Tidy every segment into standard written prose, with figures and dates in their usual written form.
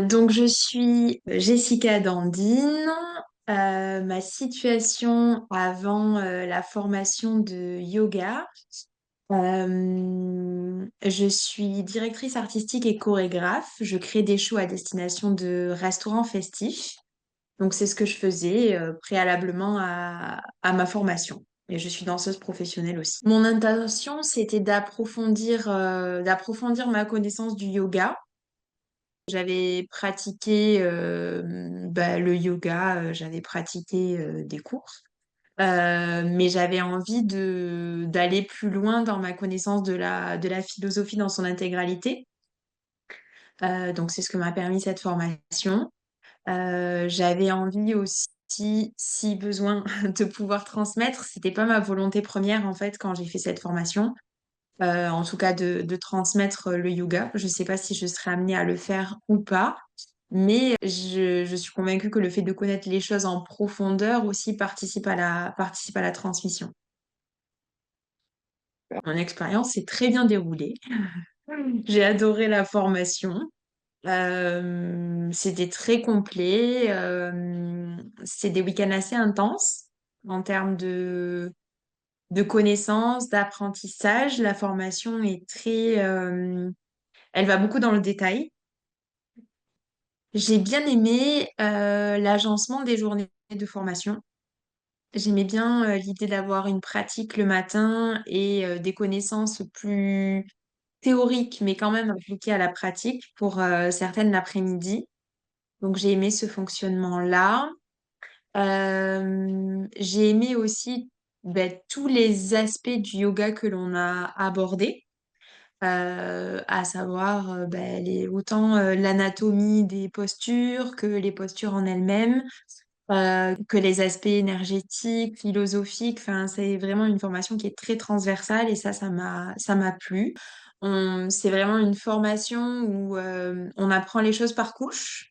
Donc, je suis Jessica Dandine. Ma situation avant la formation de yoga, je suis directrice artistique et chorégraphe. Je crée des shows à destination de restaurants festifs. Donc, c'est ce que je faisais préalablement à ma formation. Et je suis danseuse professionnelle aussi. Mon intention, c'était d'approfondir ma connaissance du yoga. J'avais pratiqué le yoga, j'avais pratiqué des cours, mais j'avais envie d'aller plus loin dans ma connaissance de la philosophie dans son intégralité. Donc c'est ce que m'a permis cette formation. J'avais envie aussi, si besoin, de pouvoir transmettre. C'était pas ma volonté première en fait quand j'ai fait cette formation. En tout cas de transmettre le yoga. Je ne sais pas si je serai amenée à le faire ou pas, mais je suis convaincue que le fait de connaître les choses en profondeur aussi participe à la transmission. Mon expérience s'est très bien déroulée. J'ai adoré la formation. C'était très complet. C'est des week-ends assez intenses en termes de connaissances, d'apprentissage. La formation est elle va beaucoup dans le détail. J'ai bien aimé l'agencement des journées de formation. J'aimais bien l'idée d'avoir une pratique le matin et des connaissances plus théoriques, mais quand même appliquées à la pratique pour certaines l'après-midi. Donc j'ai aimé ce fonctionnement-là. J'ai aimé aussi tous les aspects du yoga que l'on a abordés. À savoir autant l'anatomie des postures que les postures en elles-mêmes, que les aspects énergétiques, philosophiques. Enfin, c'est vraiment une formation qui est très transversale et ça m'a plu. C'est vraiment une formation où on apprend les choses par couche.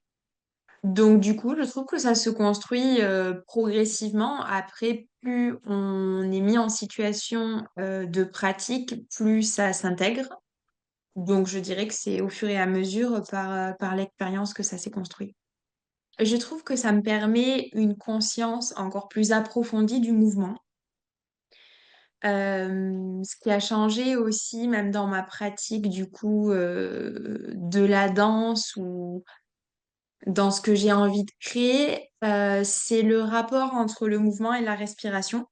Donc, du coup, je trouve que ça se construit progressivement. Après, plus on est mis en situation de pratique, plus ça s'intègre. Donc, je dirais que c'est au fur et à mesure par l'expérience que ça s'est construit. Je trouve que ça me permet une conscience encore plus approfondie du mouvement. Ce qui a changé aussi, même dans ma pratique du coup de la danse ou dans ce que j'ai envie de créer, c'est le rapport entre le mouvement et la respiration.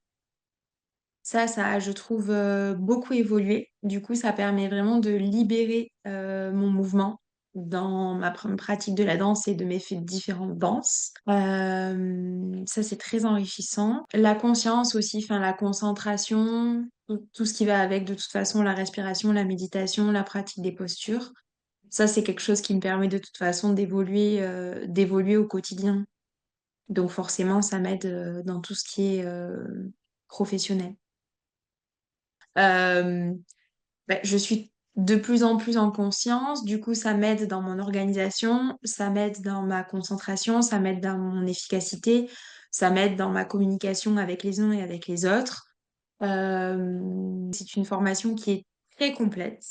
Ça a, je trouve, beaucoup évolué. Du coup, ça permet vraiment de libérer mon mouvement dans ma pratique de la danse et de mes différentes danses. Ça, c'est très enrichissant. La conscience aussi, enfin, la concentration, tout ce qui va avec, de toute façon, la respiration, la méditation, la pratique des postures. Ça, c'est quelque chose qui me permet de toute façon d'évoluer au quotidien. Donc, forcément, ça m'aide dans tout ce qui est professionnel. Euh, je suis de plus en plus en conscience, du coup ça m'aide dans mon organisation, ça m'aide dans ma concentration, ça m'aide dans mon efficacité, ça m'aide dans ma communication avec les uns et avec les autres. C'est une formation qui est très complète,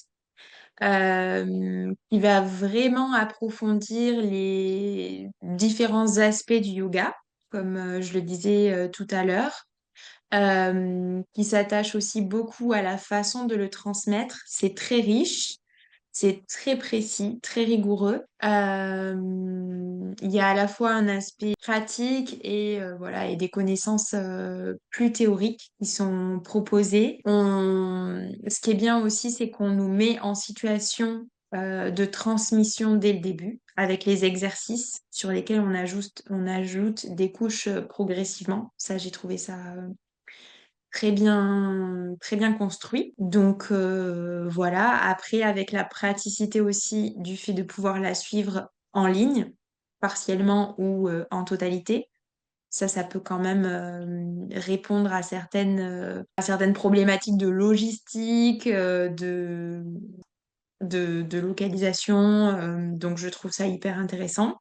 qui va vraiment approfondir les différents aspects du yoga, comme je le disais tout à l'heure, qui s'attache aussi beaucoup à la façon de le transmettre. C'est très riche, c'est très précis, très rigoureux. Il y a à la fois un aspect pratique et voilà et des connaissances plus théoriques qui sont proposées. Ce qui est bien aussi, c'est qu'on nous met en situation de transmission dès le début, avec les exercices sur lesquels on ajoute des couches progressivement. Ça, j'ai trouvé ça très bien construit. Donc voilà, après avec la praticité aussi du fait de pouvoir la suivre en ligne, partiellement ou en totalité, ça peut quand même répondre à certaines problématiques de logistique, de localisation. Donc je trouve ça hyper intéressant.